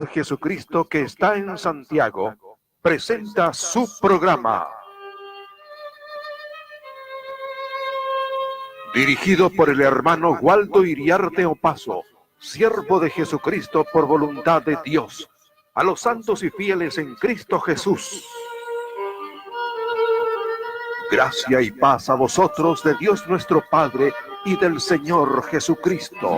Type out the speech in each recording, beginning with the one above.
Jesucristo que está en Santiago presenta su programa. Dirigido por el hermano Waldo Iriarte Opazo, siervo de Jesucristo por voluntad de Dios, a los santos y fieles en Cristo Jesús. Gracia y paz a vosotros de Dios nuestro Padre y del Señor Jesucristo.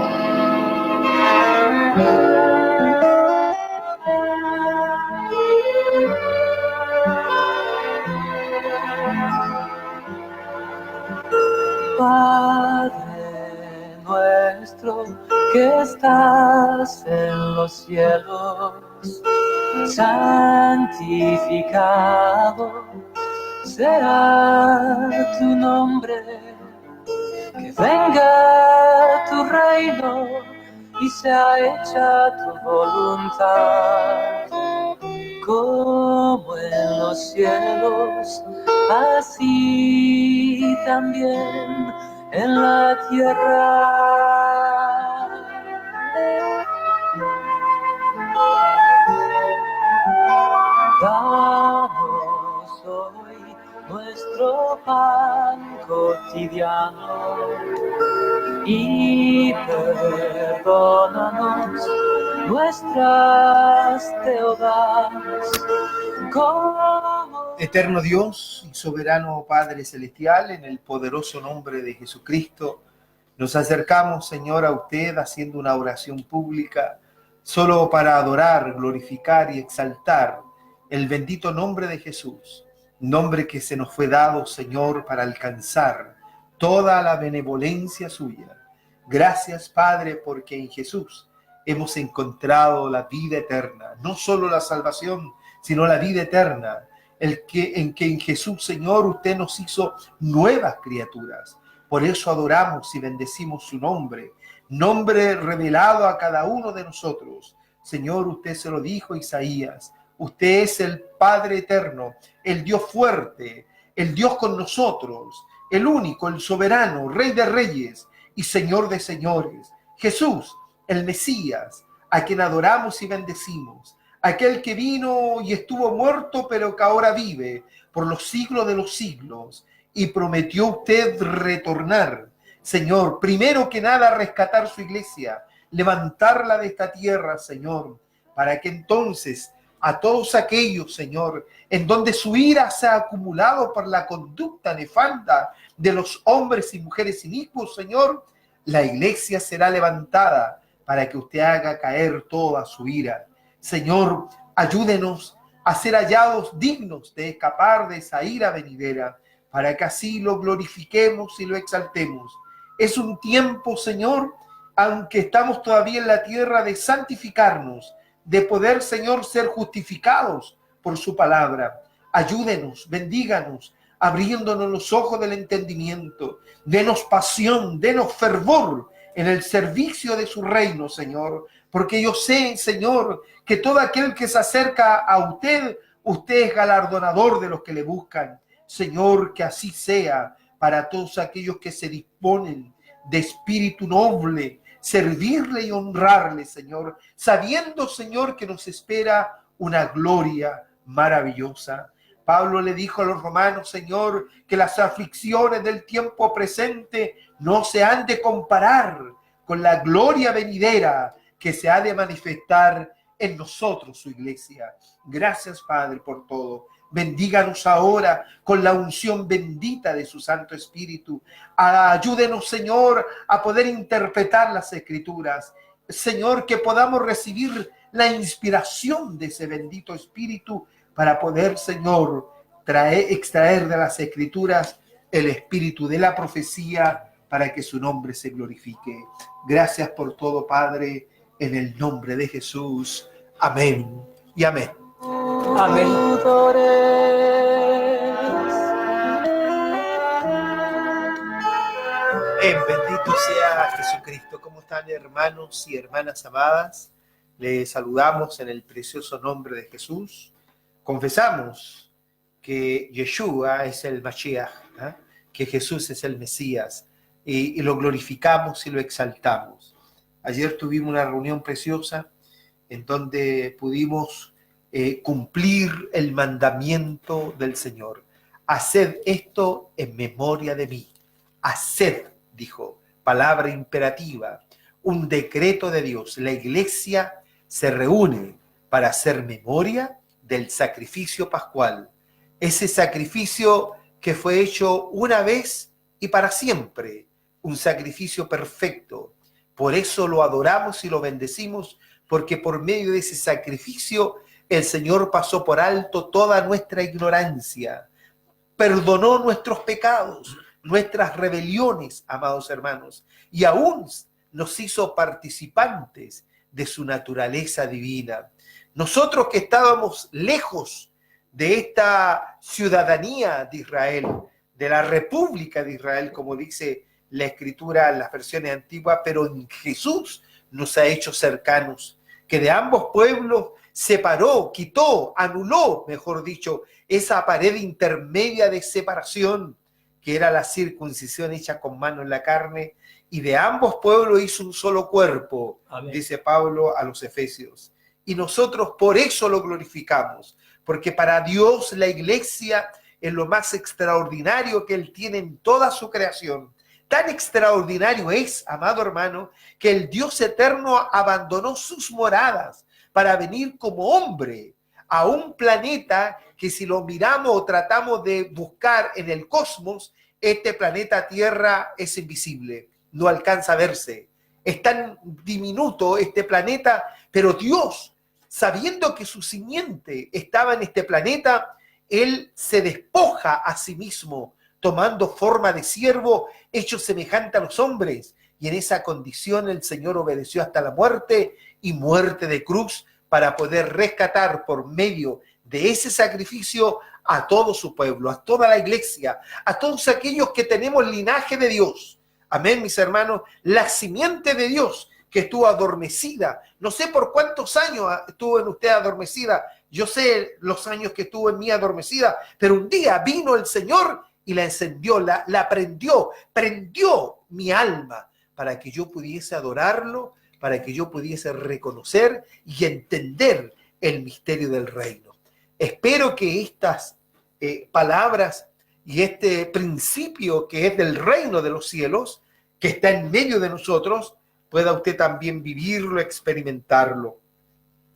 Padre nuestro que estás en los cielos, santificado sea tu nombre, que venga tu reino y sea hecha tu voluntad, como en los cielos, así también en la tierra. Danos hoy nuestro pan cotidiano y perdónanos nuestras deudas. Eterno Dios y soberano Padre Celestial, en el poderoso nombre de Jesucristo, nos acercamos, Señor, a usted haciendo una oración pública solo para adorar, glorificar y exaltar el bendito nombre de Jesús, nombre que se nos fue dado, Señor, para alcanzar toda la benevolencia suya. Gracias, Padre, porque en Jesús hemos encontrado la vida eterna, no solo la salvación, sino la vida eterna, en Jesús, Señor, usted nos hizo nuevas criaturas. Por eso adoramos y bendecimos su nombre, nombre revelado a cada uno de nosotros. Señor, usted se lo dijo a Isaías, usted es el Padre eterno, el Dios fuerte, el Dios con nosotros, el único, el soberano, Rey de reyes y Señor de señores. Jesús, el Mesías, a quien adoramos y bendecimos. Aquel que vino y estuvo muerto, pero que ahora vive por los siglos de los siglos. Y prometió usted retornar, Señor, primero que nada rescatar su iglesia, levantarla de esta tierra, Señor, para que entonces a todos aquellos, Señor, en donde su ira se ha acumulado por la conducta nefanda de los hombres y mujeres inicuos, Señor, la iglesia será levantada para que usted haga caer toda su ira. Señor, ayúdenos a ser hallados dignos de escapar de esa ira venidera, para que así lo glorifiquemos y lo exaltemos. Es un tiempo, Señor, aunque estamos todavía en la tierra, de santificarnos, de poder, Señor, ser justificados por su palabra. Ayúdenos, bendíganos, abriéndonos los ojos del entendimiento. Denos pasión, denos fervor en el servicio de su reino, Señor, porque yo sé, Señor, que todo aquel que se acerca a usted, usted es galardonador de los que le buscan. Señor, que así sea para todos aquellos que se disponen de espíritu noble, servirle y honrarle, Señor, sabiendo, Señor, que nos espera una gloria maravillosa. Pablo le dijo a los romanos, Señor, que las aflicciones del tiempo presente no se han de comparar con la gloria venidera que se ha de manifestar en nosotros, su iglesia. Gracias, Padre, por todo. Bendíganos ahora con la unción bendita de su Santo Espíritu. Ayúdenos, Señor, a poder interpretar las Escrituras. Señor, que podamos recibir la inspiración de ese bendito Espíritu para poder, Señor, extraer de las Escrituras el espíritu de la profecía para que su nombre se glorifique. Gracias por todo, Padre, en el nombre de Jesús. Amén y amén. Amén. Bendito sea Jesucristo. ¿Cómo están, hermanos y hermanas amadas? Les saludamos en el precioso nombre de Jesús. Confesamos que Yeshua es el Mashiach, que Jesús es el Mesías, y lo glorificamos y lo exaltamos. Ayer tuvimos una reunión preciosa en donde pudimos cumplir el mandamiento del Señor. Haced esto en memoria de mí. Haced, dijo, palabra imperativa, un decreto de Dios. La iglesia se reúne para hacer memoria del sacrificio pascual. Ese sacrificio que fue hecho una vez y para siempre, un sacrificio perfecto. Por eso lo adoramos y lo bendecimos, porque por medio de ese sacrificio el Señor pasó por alto toda nuestra ignorancia, perdonó nuestros pecados, nuestras rebeliones, amados hermanos, y aún nos hizo participantes de su naturaleza divina. Nosotros que estábamos lejos de esta ciudadanía de Israel, de la República de Israel, como dice la Escritura en las versiones antiguas, pero en Jesús nos ha hecho cercanos, que de ambos pueblos separó, quitó, anuló, mejor dicho, esa pared intermedia de separación, que era la circuncisión hecha con mano en la carne, y de ambos pueblos hizo un solo cuerpo, amén, dice Pablo a los Efesios. Y nosotros por eso lo glorificamos, porque para Dios la iglesia es lo más extraordinario que Él tiene en toda su creación. Tan extraordinario es, amado hermano, que el Dios eterno abandonó sus moradas para venir como hombre a un planeta que, si lo miramos o tratamos de buscar en el cosmos, este planeta Tierra es invisible, no alcanza a verse. Es tan diminuto este planeta, pero Dios, sabiendo que su simiente estaba en este planeta, Él se despoja a sí mismo, tomando forma de siervo, hecho semejante a los hombres. Y en esa condición el Señor obedeció hasta la muerte, y muerte de cruz, para poder rescatar por medio de ese sacrificio a todo su pueblo, a toda la iglesia, a todos aquellos que tenemos linaje de Dios. Amén, mis hermanos, la simiente de Dios que estuvo adormecida. No sé por cuántos años estuvo en usted adormecida. Yo sé los años que estuvo en mí adormecida, pero un día vino el Señor y la encendió, la prendió mi alma para que yo pudiese adorarlo, para que yo pudiese reconocer y entender el misterio del reino. Espero que estas palabras y este principio que es del reino de los cielos, que está en medio de nosotros, pueda usted también vivirlo, experimentarlo,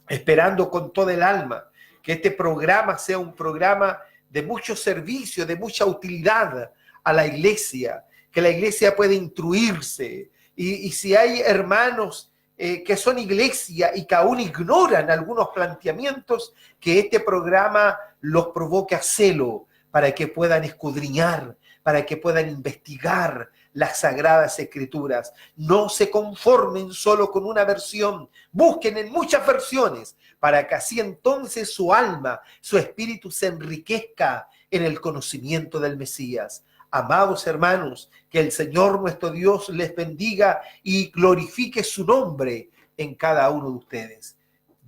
esperando con toda el alma que este programa sea un programa de mucho servicio, de mucha utilidad a la iglesia, que la iglesia pueda instruirse. Y si hay hermanos que son iglesia y que aún ignoran algunos planteamientos, que este programa los provoque a celo para que puedan escudriñar, para que puedan investigar las Sagradas Escrituras. No se conformen solo con una versión, busquen en muchas versiones, para que así entonces su alma, su espíritu se enriquezca en el conocimiento del Mesías. Amados hermanos, que el Señor nuestro Dios les bendiga y glorifique su nombre en cada uno de ustedes.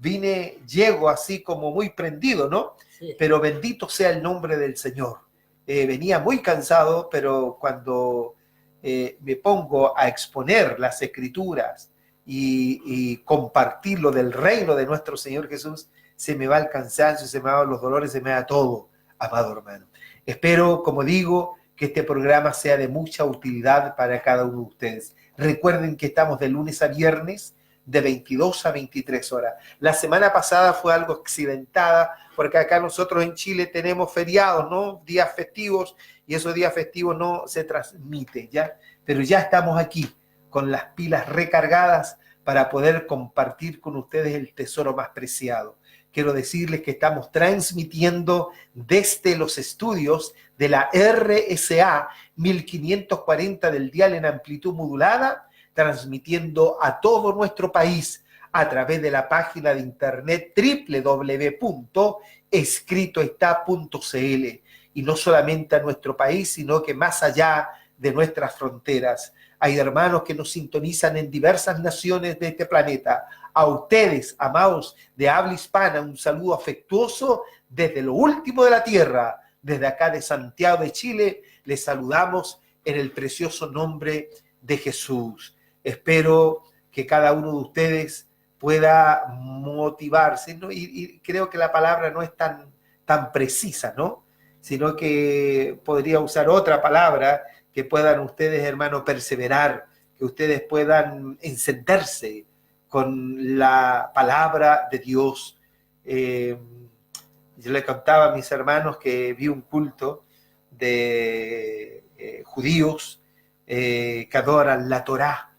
Llego así como muy prendido, ¿no? Sí. Pero bendito sea el nombre del Señor. Venía muy cansado, pero cuando me pongo a exponer las Escrituras y compartir lo del reino de nuestro Señor Jesús, se me va el cansancio, se me van los dolores, se me va todo, amado hermano. Espero, como digo, que este programa sea de mucha utilidad para cada uno de ustedes. Recuerden que estamos de lunes a viernes, de 22 a 23 horas. La semana pasada fue algo accidentada, porque acá nosotros en Chile tenemos feriados, ¿no? Días festivos, y esos días festivos no se transmiten, ¿ya? Pero ya estamos aquí, con las pilas recargadas, para poder compartir con ustedes el tesoro más preciado. Quiero decirles que estamos transmitiendo desde los estudios de la RSA 1540 del dial en amplitud modulada, transmitiendo a todo nuestro país a través de la página de internet www.escritoestá.cl, y no solamente a nuestro país, sino que más allá de nuestras fronteras. Hay hermanos que nos sintonizan en diversas naciones de este planeta. A ustedes, amados de habla hispana, un saludo afectuoso desde lo último de la tierra, desde acá de Santiago de Chile. Les saludamos en el precioso nombre de Jesús. Espero que cada uno de ustedes pueda motivarse, ¿no? Y creo que la palabra no es tan precisa, ¿no? Sino que podría usar otra palabra, que puedan ustedes, hermanos, perseverar, que ustedes puedan encenderse con la palabra de Dios. Yo le contaba a mis hermanos que vi un culto de judíos que adoran la Torá,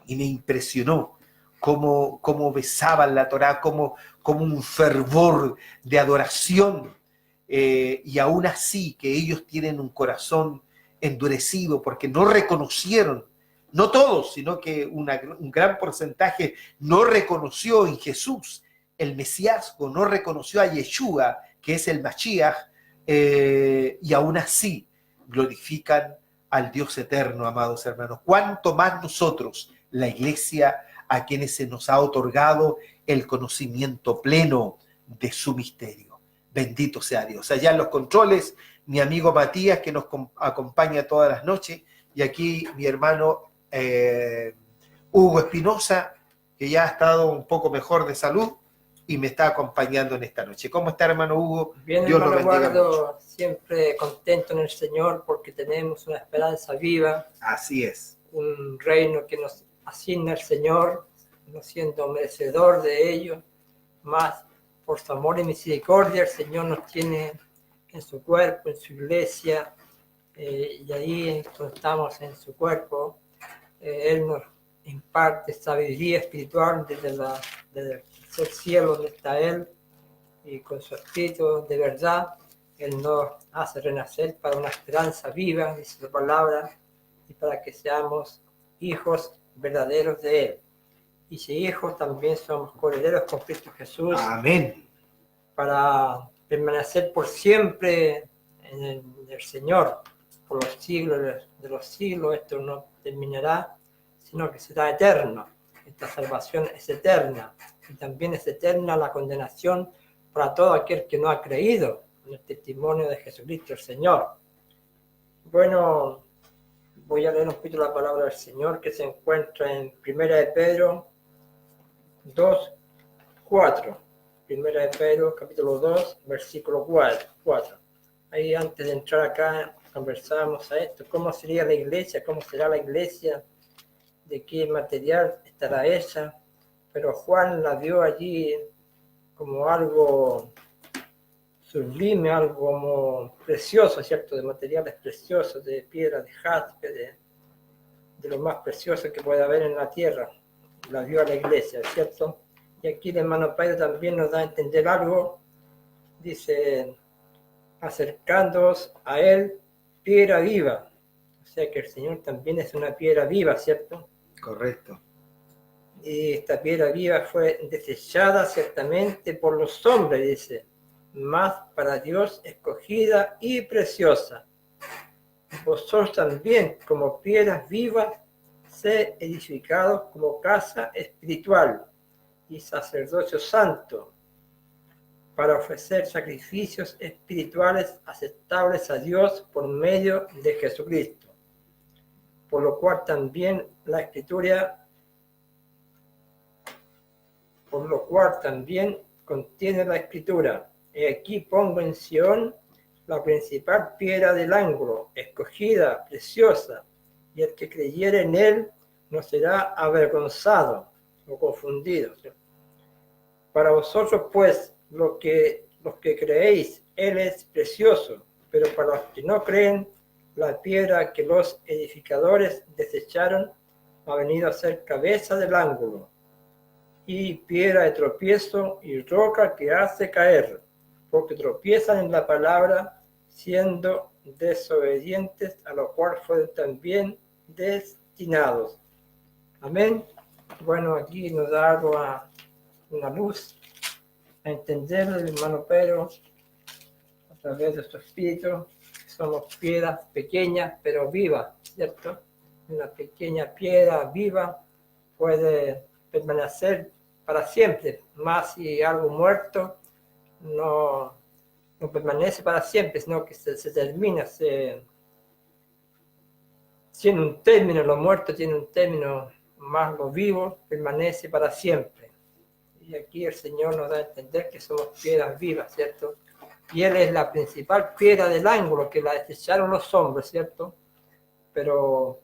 y me impresionó cómo besaban la Torá, como un fervor de adoración, y aún así que ellos tienen un corazón endurecido porque no reconocieron, no todos, sino que un gran porcentaje no reconoció en Jesús el Mesíasgo, no reconoció a Yeshua, que es el Mashiach, y aún así glorifican al Dios eterno, amados hermanos. ¿Cuánto más nosotros, la iglesia, a quienes se nos ha otorgado el conocimiento pleno de su misterio? Bendito sea Dios. Allá en los controles, mi amigo Matías, que nos acompaña todas las noches, y aquí mi hermano Hugo Espinosa, que ya ha estado un poco mejor de salud y me está acompañando en esta noche. ¿Cómo está, hermano Hugo? Bien, Dios hermano lo bendiga Eduardo, mucho. siempre contento en el Señor porque tenemos una esperanza viva, Así es. un reino que nos asigna el Señor, no siendo merecedor de ello, más por su amor y misericordia el Señor nos tiene en su cuerpo, en su iglesia, y ahí cuando estamos en su cuerpo, Él nos imparte sabiduría espiritual desde el cielo donde está Él, y con su espíritu de verdad Él nos hace renacer para una esperanza viva, dice la palabra, y para que seamos hijos verdaderos de Él. Y si hijos, también somos coherederos con Cristo Jesús. Amén. Para permanecer por siempre en el Señor, por los siglos de los siglos. Esto no terminará, sino que será eterno. Esta salvación es eterna, y también es eterna la condenación para todo aquel que no ha creído en el testimonio de Jesucristo el Señor. Bueno, voy a leer un poquito la palabra del Señor, que se encuentra en 1 de Pedro 2:4. 1 de Pedro, capítulo 2, versículo 4. Ahí, antes de entrar acá, conversábamos a esto. ¿Cómo sería la iglesia? ¿Cómo será la iglesia? ¿De qué material estará ella? Pero Juan la vio allí como algo sublime, algo como precioso, ¿cierto? De materiales preciosos, de piedra, de jaspe, de lo más precioso que puede haber en la tierra. La vio a la iglesia, ¿cierto? Y aquí el hermano Pedro también nos da a entender algo. Dice, acercándoos a Él, piedra viva. O sea que el Señor también es una piedra viva, ¿cierto? Correcto. Y esta piedra viva fue desechada ciertamente por los hombres, dice, mas para Dios escogida y preciosa. Vosotros también, como piedras vivas, sed edificados como casa espiritual y sacerdocio santo, para ofrecer sacrificios espirituales aceptables a Dios por medio de Jesucristo. Por lo cual también contiene la Escritura. Y aquí pongo en Sión la principal piedra del ángulo, escogida, preciosa, y el que creyere en él no será avergonzado o confundido. Para vosotros, pues, los que creéis, él es precioso, pero para los que no creen, la piedra que los edificadores desecharon ha venido a ser cabeza del ángulo, y piedra de tropiezo y roca que hace caer, porque tropiezan en la palabra, siendo desobedientes, a lo cual fueron también destinados. Amén. Bueno, aquí nos da algo una luz a entender el hermano Pedro a través de su espíritu. Somos piedras pequeñas pero vivas, ¿cierto? Una pequeña piedra viva puede permanecer para siempre, más si algo muerto no permanece para siempre, sino que se termina, tiene un término. Lo muerto tiene un término, mas lo vivo permanece para siempre. Y aquí el Señor nos da a entender que somos piedras vivas, ¿cierto? Y Él es la principal piedra del ángulo, que la desecharon los hombres, ¿cierto? Pero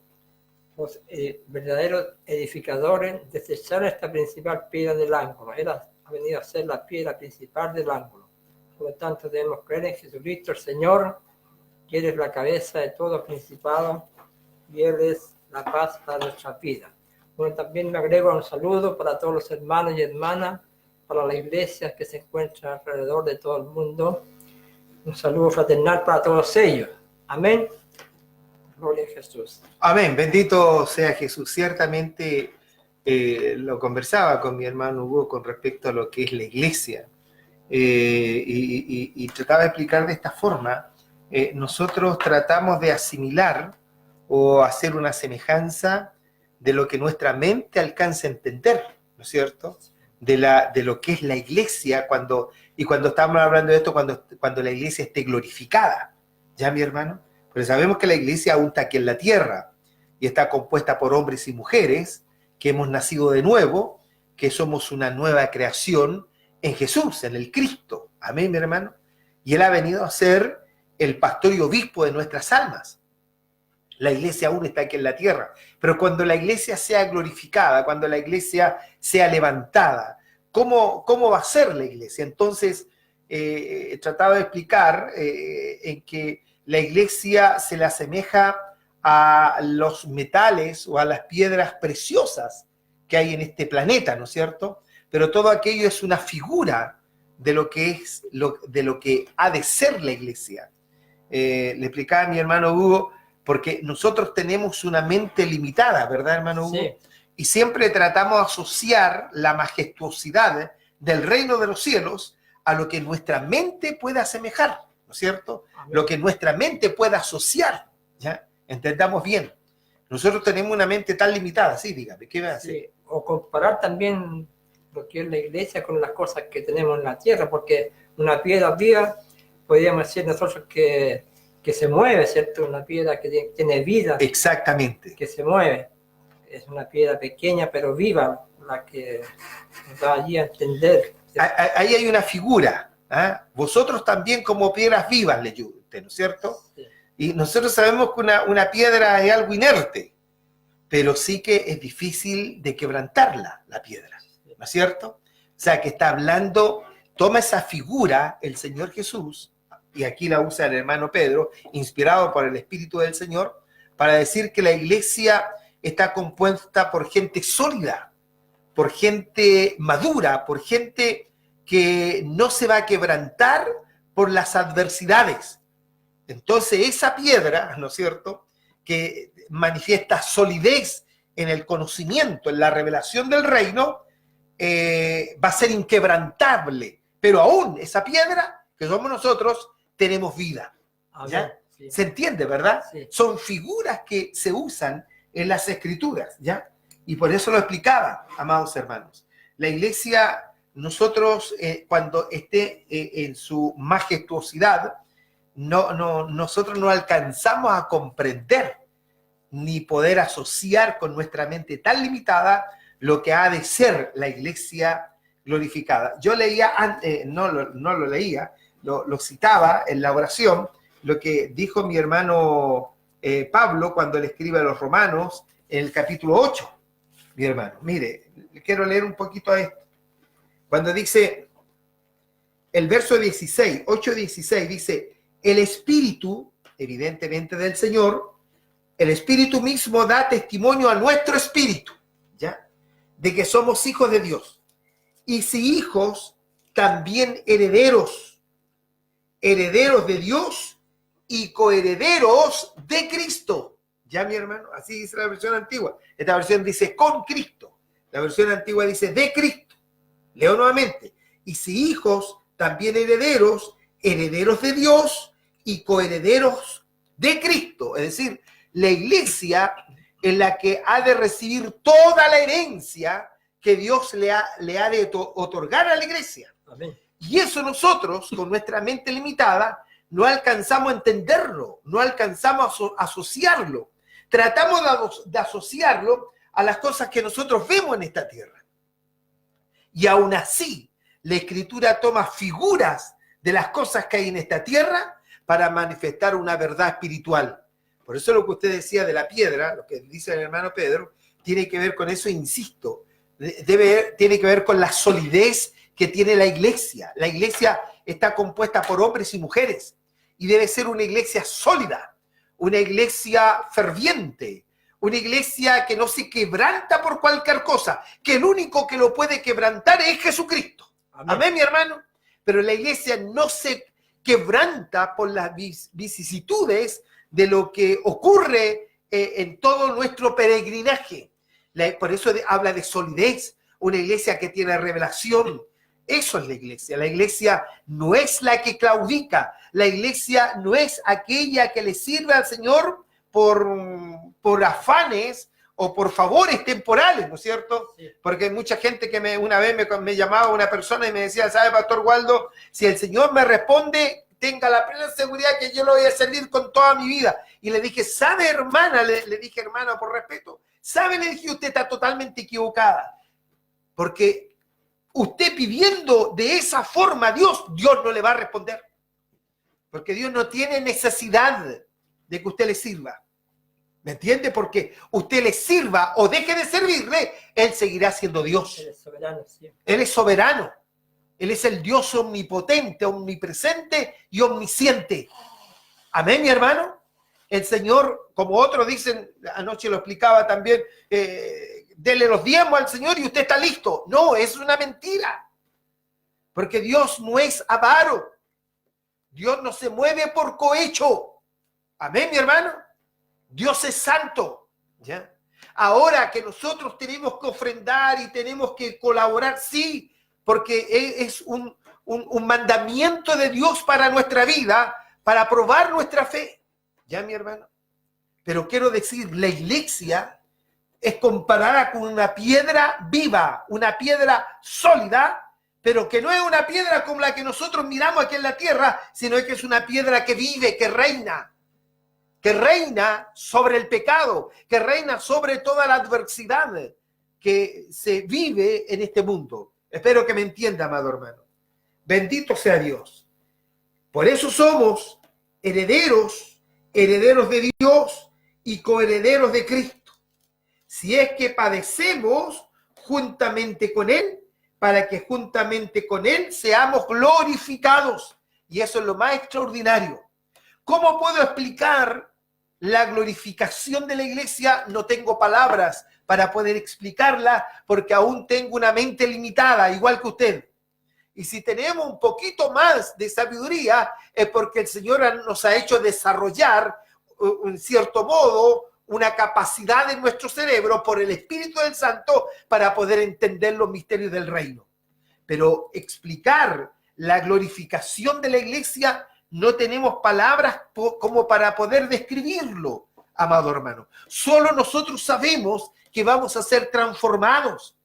los verdaderos edificadores desecharon esta principal piedra del ángulo. Él ha venido a ser la piedra principal del ángulo. Por lo tanto, debemos creer en Jesucristo, el Señor, que Él es la cabeza de todo principado y Él es la paz para nuestra vida. Bueno, también me agrego un saludo para todos los hermanos y hermanas, para las iglesias que se encuentran alrededor de todo el mundo. Un saludo fraternal para todos ellos. Amén. Gloria a Jesús. Amén. Bendito sea Jesús. Ciertamente lo conversaba con mi hermano Hugo con respecto a lo que es la iglesia. Y trataba de explicar de esta forma. Nosotros tratamos de asimilar o hacer una semejanza de lo que nuestra mente alcanza a entender, ¿no es cierto? De lo que es la iglesia cuando estamos hablando de esto, cuando la iglesia esté glorificada, ¿ya, mi hermano? Pero sabemos que la iglesia aún está aquí en la tierra y está compuesta por hombres y mujeres que hemos nacido de nuevo, que somos una nueva creación en Jesús, en el Cristo. Amén, mi hermano. Y Él ha venido a ser el pastor y obispo de nuestras almas. La iglesia aún está aquí en la tierra, pero cuando la iglesia sea glorificada, cuando la iglesia sea levantada, ¿cómo va a ser la iglesia? Entonces, trataba de explicar en que la iglesia se le asemeja a los metales o a las piedras preciosas que hay en este planeta, ¿no es cierto? Pero todo aquello es una figura de lo que de lo que ha de ser la iglesia. Le explicaba a mi hermano Hugo, porque nosotros tenemos una mente limitada, ¿verdad, hermano Hugo? Sí. Y siempre tratamos de asociar la majestuosidad del reino de los cielos a lo que nuestra mente puede asemejar, ¿no es cierto? Amén. Lo que nuestra mente pueda asociar, ¿ya? Entendamos bien. Nosotros tenemos una mente tan limitada, sí, dígame, ¿qué va a hacer? Sí. O comparar también lo que es la iglesia con las cosas que tenemos en la tierra, porque una piedra viva, podríamos decir nosotros que se mueve, ¿cierto? Una piedra que tiene vida. Exactamente. Que se mueve. Es una piedra pequeña pero viva, la que nos da allí a entender. Ahí hay una figura. ¿Ah? Vosotros también como piedras vivas, le digo usted, ¿no es cierto? Sí. Y nosotros sabemos que una piedra es algo inerte, pero sí que es difícil de quebrantarla, la piedra, ¿no es cierto? O sea, que está hablando, toma esa figura el Señor Jesús, y aquí la usa el hermano Pedro, inspirado por el Espíritu del Señor, para decir que la iglesia está compuesta por gente sólida, por gente madura, por gente que no se va a quebrantar por las adversidades. Entonces esa piedra, ¿no es cierto?, que manifiesta solidez en el conocimiento, en la revelación del reino, va a ser inquebrantable. Pero aún esa piedra, que somos nosotros, tenemos vida. ¿Ya? Sí. ¿Se entiende, verdad? Sí. Son figuras que se usan en las escrituras, ¿ya? Y por eso lo explicaba, amados hermanos. La iglesia, nosotros, cuando esté en su majestuosidad, nosotros no alcanzamos a comprender ni poder asociar con nuestra mente tan limitada lo que ha de ser la iglesia glorificada. Yo leía, no lo leía, lo citaba en la oración, lo que dijo mi hermano Pablo cuando le escribe a los Romanos en el capítulo 8. Mi hermano, mire, quiero leer un poquito a esto. Cuando dice, el verso 16, 8:16, dice, el Espíritu, evidentemente del Señor, el Espíritu mismo da testimonio a nuestro espíritu, ¿ya?, de que somos hijos de Dios. Y si hijos, también herederos, herederos de Dios y coherederos de Cristo. ¿Ya, mi hermano? Así dice la versión antigua. Esta versión dice con Cristo. La versión antigua dice de Cristo. Leo nuevamente. Y si hijos, también herederos, herederos de Dios y coherederos de Cristo. Es decir, la iglesia en la que ha de recibir toda la herencia que Dios le ha de otorgar a la iglesia. Amén. Y eso nosotros, con nuestra mente limitada, no alcanzamos a entenderlo, no alcanzamos a asociarlo. Tratamos de asociarlo a las cosas que nosotros vemos en esta tierra. Y aún así, la Escritura toma figuras de las cosas que hay en esta tierra para manifestar una verdad espiritual. Por eso lo que usted decía de la piedra, lo que dice el hermano Pedro, tiene que ver con eso, insisto, tiene que ver con la solidez que tiene la iglesia. La iglesia está compuesta por hombres y mujeres y debe ser una iglesia sólida, una iglesia ferviente, una iglesia que no se quebranta por cualquier cosa, que el único que lo puede quebrantar es Jesucristo. Amén, amén, mi hermano. Pero la iglesia no se quebranta por las vicisitudes de lo que ocurre en todo nuestro peregrinaje. Por eso habla de solidez, una iglesia que tiene revelación. Eso es la iglesia. La iglesia no es la que claudica. La iglesia no es aquella que le sirve al Señor por afanes o por favores temporales, ¿no es cierto? Sí. Porque hay mucha gente que una vez me llamaba una persona y me decía, ¿sabe, Pastor Waldo? Si el Señor me responde, tenga la plena seguridad que yo lo voy a servir con toda mi vida. Y le dije, ¿sabe, hermana? Le dije, hermana, por respeto. ¿Sabe? Le dije, usted está totalmente equivocada. Porque usted pidiendo de esa forma a Dios no le va a responder. Porque Dios no tiene necesidad de que usted le sirva. ¿Me entiende? Porque usted le sirva o deje de servirle, Él seguirá siendo Dios. Él es soberano, sí. Él es soberano. Él es el Dios omnipotente, omnipresente y omnisciente. Amén, mi hermano. El Señor, como otros dicen, anoche lo explicaba también, dele los diezmos al Señor y usted está listo. No, es una mentira. Porque Dios no es avaro. Dios no se mueve por cohecho. Amén, mi hermano. Dios es santo. ¿Ya? Ahora que nosotros tenemos que ofrendar y tenemos que colaborar, sí, porque es un mandamiento de Dios para nuestra vida, para probar nuestra fe. ¿Ya, mi hermano? Pero quiero decir, la iglesia es comparada con una piedra viva, una piedra sólida, pero que no es una piedra como la que nosotros miramos aquí en la tierra, sino que es una piedra que vive, que reina sobre el pecado, que reina sobre toda la adversidad que se vive en este mundo. Espero que me entienda, amado hermano. Bendito sea Dios. Por eso somos herederos de Dios y coherederos de Cristo. Si es que padecemos juntamente con Él, para que juntamente con Él seamos glorificados. Y eso es lo más extraordinario. ¿Cómo puedo explicar la glorificación de la iglesia? No tengo palabras para poder explicarla porque aún tengo una mente limitada, igual que usted. Y si tenemos un poquito más de sabiduría, es porque el Señor nos ha hecho desarrollar, en cierto modo, una capacidad en nuestro cerebro por el Espíritu del Santo para poder entender los misterios del reino. Pero explicar la glorificación de la iglesia, no tenemos palabras como para poder describirlo, amado hermano. Solo nosotros sabemos que vamos a ser transformados,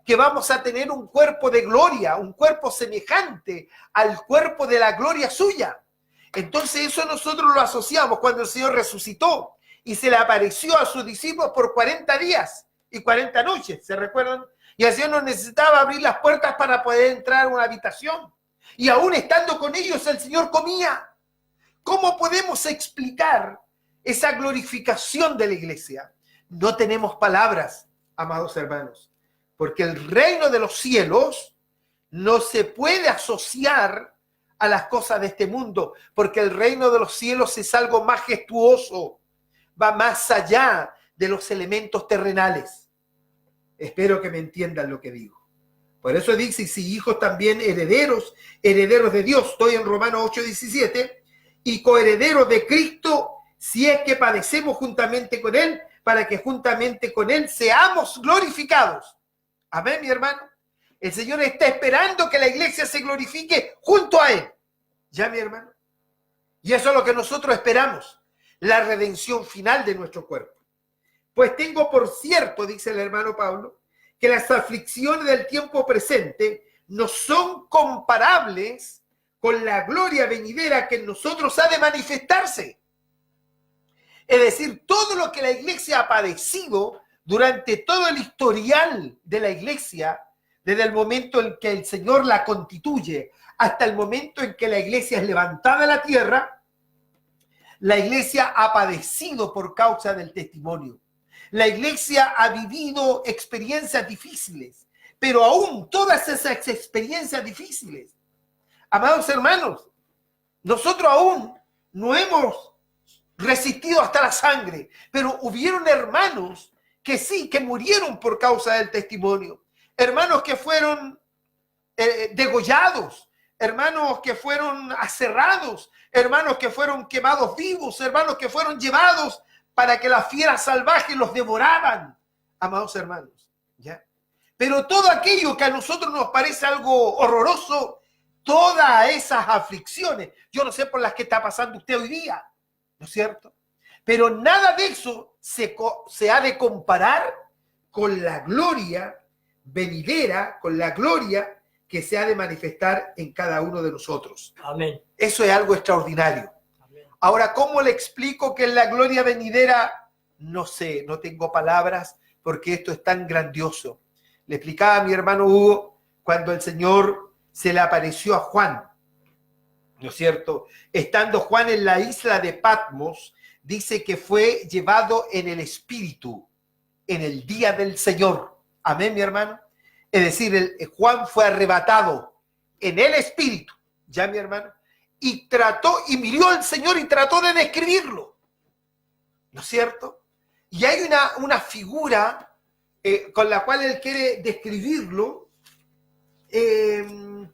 que vamos a tener un cuerpo de gloria, un cuerpo semejante al cuerpo de la gloria suya. Entonces eso nosotros lo asociamos cuando el Señor resucitó y se le apareció a sus discípulos por 40 días y 40 noches, ¿se recuerdan? Y el Señor no necesitaba abrir las puertas para poder entrar a una habitación. Y aún estando con ellos, el Señor comía. ¿Cómo podemos explicar esa glorificación de la iglesia? No tenemos palabras, amados hermanos, porque el reino de los cielos no se puede asociar a las cosas de este mundo, porque el reino de los cielos es algo majestuoso, va más allá de los elementos terrenales. Espero que me entiendan lo que digo. Por eso dice, y si hijos también herederos de Dios, estoy en Romanos 8:17, y coherederos de Cristo, si es que padecemos juntamente con Él, para que juntamente con Él seamos glorificados. Amén, mi hermano. El Señor está esperando que la iglesia se glorifique junto a Él. ¿Ya, mi hermano? Y eso es lo que nosotros esperamos, la redención final de nuestro cuerpo. Pues tengo por cierto, dice el hermano Pablo, que las aflicciones del tiempo presente no son comparables con la gloria venidera que en nosotros ha de manifestarse. Es decir, todo lo que la iglesia ha padecido durante todo el historial de la iglesia, desde el momento en que el Señor la constituye hasta el momento en que la iglesia es levantada de la tierra, la iglesia ha padecido por causa del testimonio. La iglesia ha vivido experiencias difíciles, pero aún todas esas experiencias difíciles, amados hermanos, nosotros aún no hemos resistido hasta la sangre, pero hubieron hermanos que sí, que murieron por causa del testimonio. Hermanos que fueron degollados, hermanos que fueron aserrados, hermanos que fueron quemados vivos, hermanos que fueron llevados para que las fieras salvajes los devoraban, amados hermanos, ¿ya? Pero todo aquello que a nosotros nos parece algo horroroso, todas esas aflicciones, yo no sé por las que está pasando usted hoy día, ¿no es cierto? Pero nada de eso se ha de comparar con la gloria venidera, con la gloria que se ha de manifestar en cada uno de nosotros. Amén. Eso es algo extraordinario. Amén. Ahora, ¿cómo le explico que es la gloria venidera? No sé, no tengo palabras porque esto es tan grandioso. Le explicaba a mi hermano Hugo cuando el Señor se le apareció a Juan, ¿no es cierto? Estando Juan en la isla de Patmos, dice que fue llevado en el Espíritu en el día del Señor. Amén, mi hermano. Es decir, Juan fue arrebatado en el Espíritu, ya mi hermano, y miró al Señor y trató de describirlo, ¿no es cierto? Y hay una figura con la cual él quiere describirlo,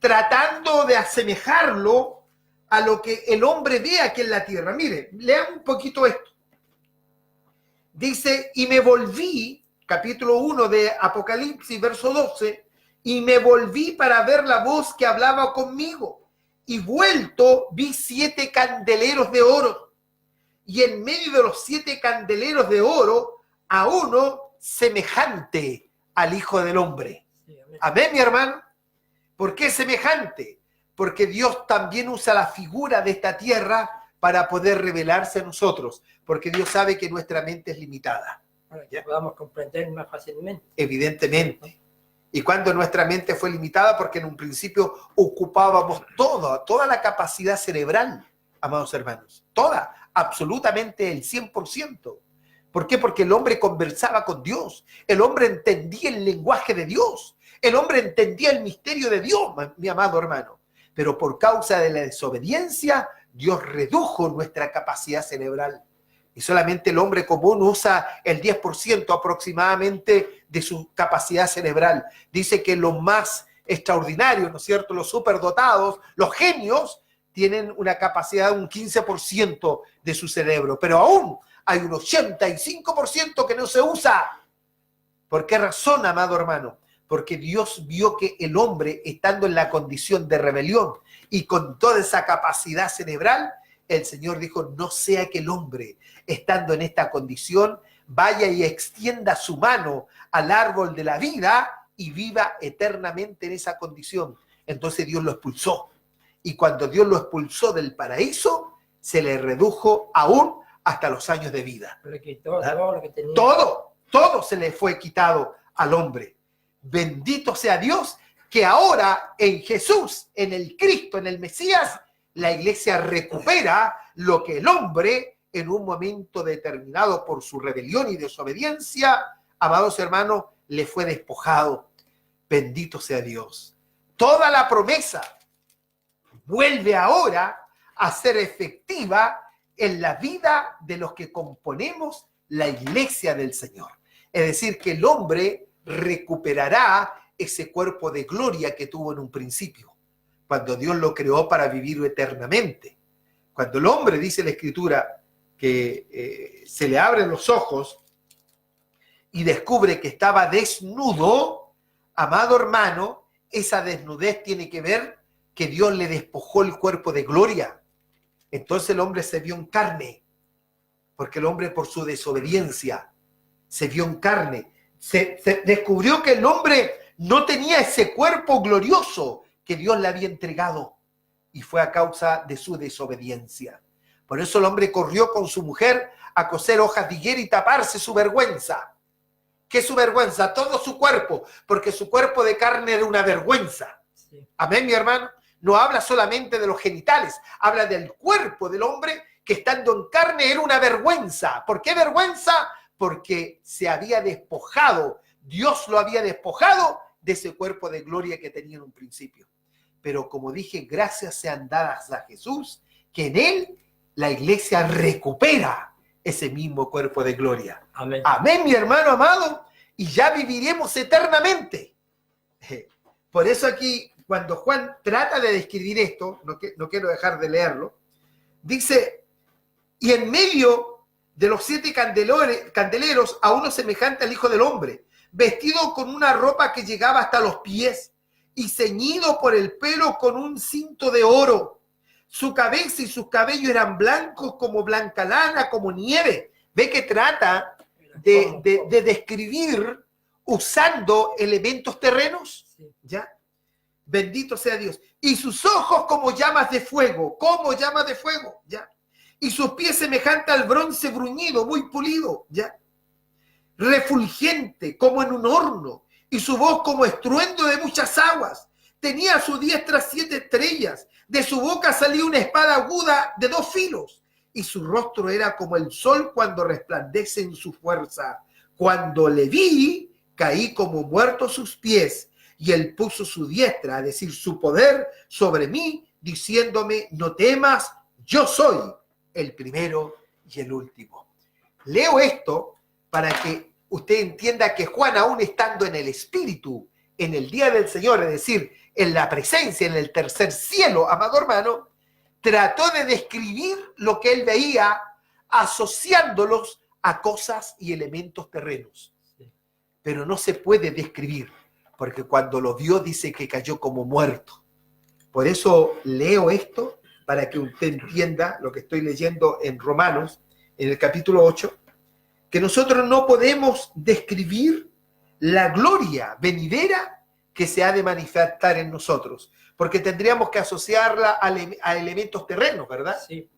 tratando de asemejarlo a lo que el hombre ve aquí en la tierra. Mire, leamos un poquito esto. Dice, y me volví, capítulo 1 de Apocalipsis, verso 12, y me volví para ver la voz que hablaba conmigo, y vuelto vi 7 candeleros de oro, y en medio de los 7 candeleros de oro, a uno semejante al Hijo del Hombre. Sí, amén. Amén, mi hermano. ¿Por qué semejante? Porque Dios también usa la figura de esta tierra para poder revelarse a nosotros, porque Dios sabe que nuestra mente es limitada. Para que podamos comprender más fácilmente. Evidentemente. Y cuando nuestra mente fue limitada, porque en un principio ocupábamos toda la capacidad cerebral, amados hermanos, toda, absolutamente el 100%. ¿Por qué? Porque el hombre conversaba con Dios, el hombre entendía el lenguaje de Dios, el hombre entendía el misterio de Dios, mi amado hermano. Pero por causa de la desobediencia, Dios redujo nuestra capacidad cerebral. Y solamente el hombre común usa el 10% aproximadamente de su capacidad cerebral. Dice que los más extraordinarios, ¿no es cierto?, los superdotados, los genios, tienen una capacidad de un 15% de su cerebro. Pero aún hay un 85% que no se usa. ¿Por qué razón, amado hermano? Porque Dios vio que el hombre, estando en la condición de rebelión y con toda esa capacidad cerebral, el Señor dijo, no sea que el hombre, estando en esta condición, vaya y extienda su mano al árbol de la vida y viva eternamente en esa condición. Entonces Dios lo expulsó. Y cuando Dios lo expulsó del paraíso, se le redujo aún hasta los años de vida. Le quitó todo lo que tenía. Todo se le fue quitado al hombre. Bendito sea Dios que ahora en Jesús, en el Cristo, en el Mesías, la iglesia recupera lo que el hombre en un momento determinado por su rebelión y desobediencia, amados hermanos, le fue despojado. Bendito sea Dios. Toda la promesa vuelve ahora a ser efectiva en la vida de los que componemos la iglesia del Señor. Es decir, que el hombre recuperará ese cuerpo de gloria que tuvo en un principio, cuando Dios lo creó para vivir eternamente. Cuando el hombre, dice la Escritura, que se le abren los ojos y descubre que estaba desnudo, amado hermano, esa desnudez tiene que ver que Dios le despojó el cuerpo de gloria. Entonces el hombre se vio en carne, porque el hombre por su desobediencia se vio en carne. Se descubrió que el hombre no tenía ese cuerpo glorioso que Dios le había entregado, y fue a causa de su desobediencia. Por eso el hombre corrió con su mujer a coser hojas de higuera y taparse su vergüenza. ¿Qué es su vergüenza? Todo su cuerpo, porque su cuerpo de carne era una vergüenza. Sí. Amén, mi hermano. No habla solamente de los genitales, habla del cuerpo del hombre que estando en carne era una vergüenza. ¿Por qué vergüenza? Porque se había despojado, Dios lo había despojado de ese cuerpo de gloria que tenía en un principio. Pero como dije, gracias sean dadas a Jesús, que en él la iglesia recupera ese mismo cuerpo de gloria. Amén. Amén, mi hermano amado, y ya viviremos eternamente. Por eso aquí, cuando Juan trata de describir esto, no quiero dejar de leerlo, dice, y en medio de los 7 candeleros a uno semejante al Hijo del Hombre, vestido con una ropa que llegaba hasta los pies y ceñido por el pelo con un cinto de oro. Su cabeza y sus cabellos eran blancos como blanca lana, como nieve. Ve que trata de describir usando elementos terrenos. Sí. ¿Ya? Bendito sea Dios. Y sus ojos como llamas de fuego, ¿ya? Y sus pies semejantes al bronce bruñido, muy pulido, ¿ya? Refulgente como en un horno, y su voz como estruendo de muchas aguas. Tenía a su diestra 7 estrellas, de su boca salía una espada aguda de 2 filos, y su rostro era como el sol cuando resplandece en su fuerza. Cuando le vi, caí como muerto a sus pies, y él puso su diestra, es decir, su poder sobre mí, diciéndome, no temas, yo soy el primero y el último. Leo esto para que usted entienda que Juan, aún estando en el Espíritu, en el día del Señor, es decir, en la presencia, en el tercer cielo, amado hermano, trató de describir lo que él veía, asociándolos a cosas y elementos terrenos. Pero no se puede describir, porque cuando lo vio dice que cayó como muerto. Por eso leo esto, para que usted entienda lo que estoy leyendo en Romanos, en el capítulo 8, que nosotros no podemos describir la gloria venidera que se ha de manifestar en nosotros, porque tendríamos que asociarla a elementos terrenos, ¿verdad? Sí.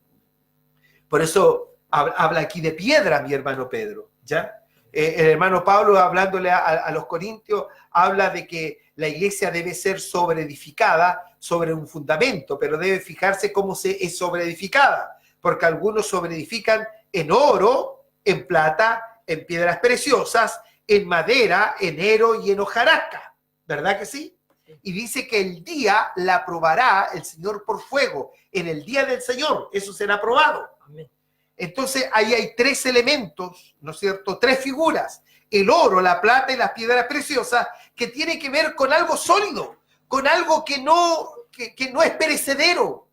Por eso habla aquí de piedra, mi hermano Pedro, ¿ya? El hermano Pablo, hablándole a los corintios, habla de que la iglesia debe ser sobreedificada sobre un fundamento, pero debe fijarse cómo se es sobreedificada, porque algunos sobreedifican en oro, en plata, en piedras preciosas, en madera, en ero y en hojarasca, ¿verdad que sí? Y dice que el día la probará el Señor por fuego, en el día del Señor, eso será probado. Amén. Entonces ahí hay 3 elementos, ¿no es cierto? 3 figuras, el oro, la plata y las piedras preciosas, que tiene que ver con algo sólido, con algo que no es perecedero,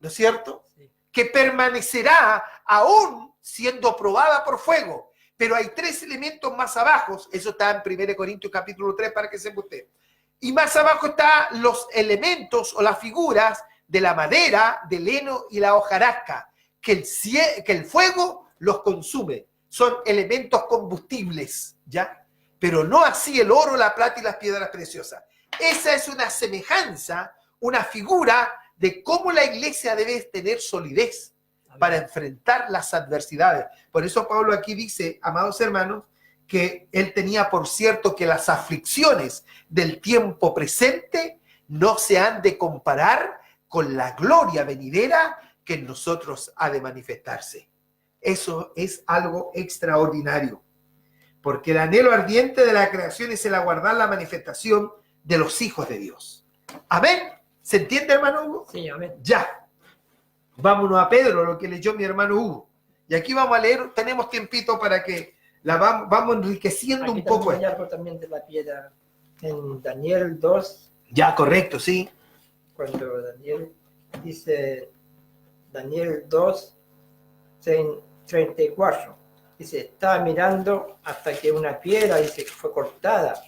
¿no es cierto? Sí. Que permanecerá aún siendo probada por fuego. Pero hay 3 elementos más abajo, eso está en 1 Corintios capítulo 3 para que sepa usted. Y más abajo están los elementos o las figuras de la madera, del heno y la hojarasca, que el fuego los consume. Son elementos combustibles, ¿ya? Pero no así el oro, la plata y las piedras preciosas. Esa es una semejanza, una figura de cómo la iglesia debe tener solidez para enfrentar las adversidades. Por eso Pablo aquí dice, amados hermanos, que él tenía por cierto que las aflicciones del tiempo presente no se han de comparar con la gloria venidera que en nosotros ha de manifestarse. Eso es algo extraordinario, porque el anhelo ardiente de la creación es el aguardar la manifestación de los hijos de Dios. Amén. ¿Se entiende, hermano Hugo? Sí, amén. Ya. Vámonos a Pedro, lo que leyó mi hermano Hugo. Y aquí vamos a leer, tenemos tiempito para que la vamos enriqueciendo Aquí un poco. hay algo también de la piedra. En Daniel 2, Ya, correcto, sí. cuando Daniel dice, Daniel 2, 34, dice, estaba mirando hasta que una piedra, dice, que fue cortada,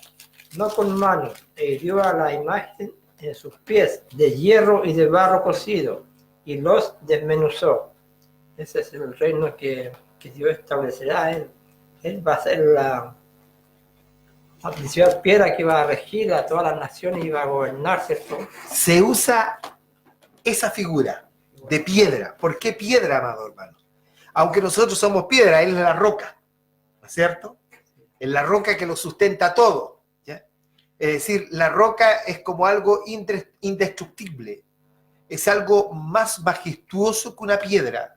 no con mano, e hirió a la imagen en sus pies, de hierro y de barro cocido, y los desmenuzó. Ese es el reino que Dios establecerá. Él va a ser la principal piedra que va a regir a todas las naciones y va a gobernar, ¿cierto? Se usa esa figura de piedra. ¿Por qué piedra, amado hermano? Aunque nosotros somos piedra, él es la roca, ¿no es cierto? en la roca que lo sustenta todo, ¿ya? Es decir, la roca es como algo indestructible, es algo más majestuoso que una piedra,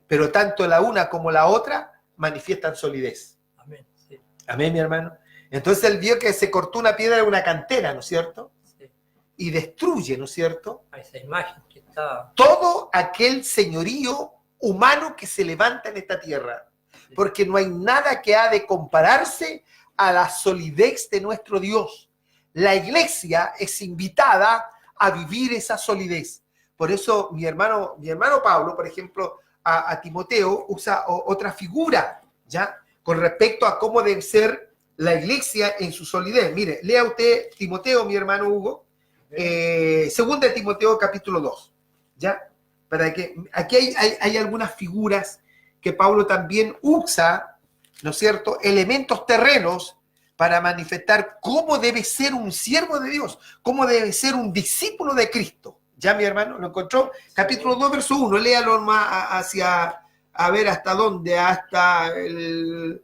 pero tanto la una como la otra manifiestan solidez. Amén. Sí. Amén, mi hermano. Entonces él vio que se cortó una piedra de una cantera, ¿no es cierto? Sí. Y destruye, ¿no es cierto?, A esa imagen que está. todo aquel señorío humano que se levanta en esta tierra. Porque no hay nada que ha de compararse a la solidez de nuestro Dios. La iglesia es invitada a vivir esa solidez. Por eso mi hermano Pablo, por ejemplo, a Timoteo usa otra figura, ¿ya? Con respecto a cómo debe ser la iglesia en su solidez. Mire, lea usted Timoteo, mi hermano Hugo, segunda de Timoteo capítulo 2, ¿ya? Para que aquí hay algunas figuras que Pablo también usa, ¿no es cierto?, elementos terrenos para manifestar cómo debe ser un siervo de Dios, cómo debe ser un discípulo de Cristo. ¿Ya, mi hermano? ¿Lo encontró? Capítulo 2, verso 1, léalo más hacia, a ver hasta dónde, hasta el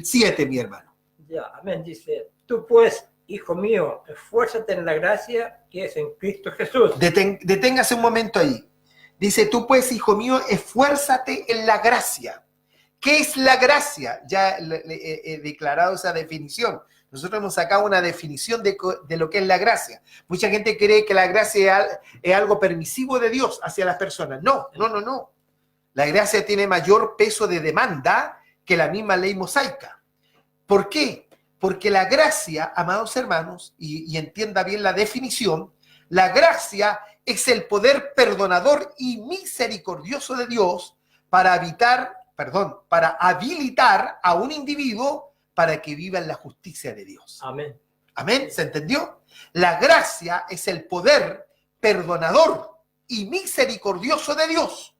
7, mi hermano. Ya, amén, dice, tú pues, hijo mío, esfuérzate en la gracia que es en Cristo Jesús. Deténgase un momento ahí. Dice, tú pues, hijo mío, esfuérzate en la gracia. ¿Qué es la gracia? Ya he declarado esa definición. Nosotros hemos sacado una definición de lo que es la gracia. Mucha gente cree que la gracia es algo permisivo de Dios hacia las personas. No. La gracia tiene mayor peso de demanda que la misma ley mosaica. ¿Por qué? Porque la gracia, amados hermanos, y entienda bien la definición, la gracia es el poder perdonador y misericordioso de Dios para habilitar a un individuo para que viva en la justicia de Dios. Amén. Amén, ¿se entendió? La gracia es el poder perdonador y misericordioso de Dios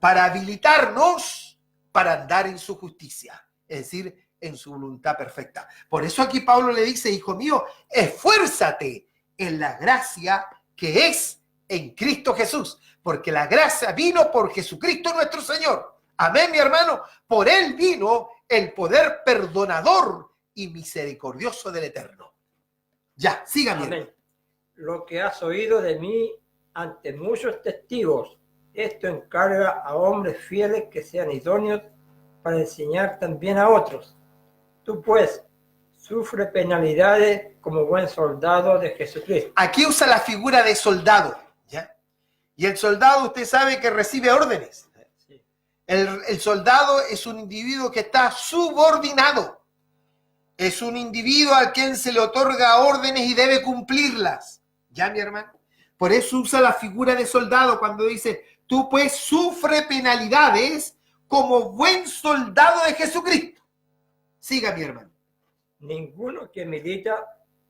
para habilitarnos para andar en su justicia, es decir, en su voluntad perfecta. Por eso aquí Pablo le dice, hijo mío, esfuérzate en la gracia que es en Cristo Jesús, porque la gracia vino por Jesucristo nuestro Señor. Amén, mi hermano. Por él vino el poder perdonador y misericordioso del Eterno. Ya, sígame. Amén. Lo que has oído de mí ante muchos testigos, esto encarga a hombres fieles que sean idóneos para enseñar también a otros. Tú pues, sufre penalidades como buen soldado de Jesucristo. Aquí usa la figura de soldado, ¿ya? Y el soldado, usted sabe que recibe órdenes. Sí. El soldado es un individuo que está subordinado. Es un individuo a quien se le otorga órdenes y debe cumplirlas. ¿Ya, mi hermano? Por eso usa la figura de soldado cuando dice, tú pues sufre penalidades como buen soldado de Jesucristo. Siga, mi hermano. Ninguno que milita